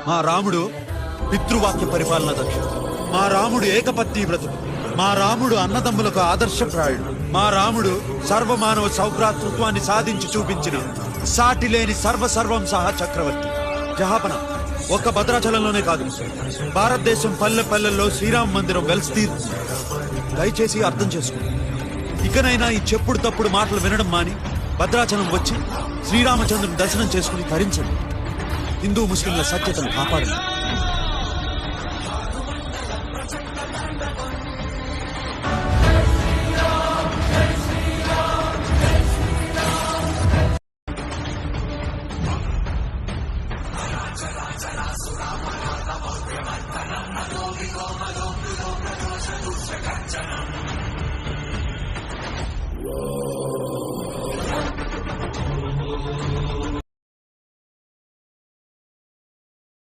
మా రాముడు పితృవాక్య పరిపాలన దక్షుడు. మా రాముడు ఏకపత్ని వ్రతుడు. మా రాముడు అన్నదమ్ములకు ఆదర్శప్రాయుడు. మా రాముడు సర్వమానవ సౌభ్రాతృత్వాన్ని సాధించి చూపించిన సాటి లేని సర్వం సహా చక్రవర్తి. జహాపన ఒక్క భద్రాచలంలోనే కాదు, భారతదేశం పల్లె పల్లెల్లో శ్రీరామ మందిరం వెల్స్తీర్. దయచేసి అర్థం చేసుకోండి. ఇకనైనా ఈ చెప్పుడు తప్పుడు మాటలు వినడం మాని భద్రాచలం వచ్చి శ్రీరామచంద్రుని దర్శనం చేసుకుని తరించండి. హిందూ ముస్లింల సత్యతను కాపాడండి.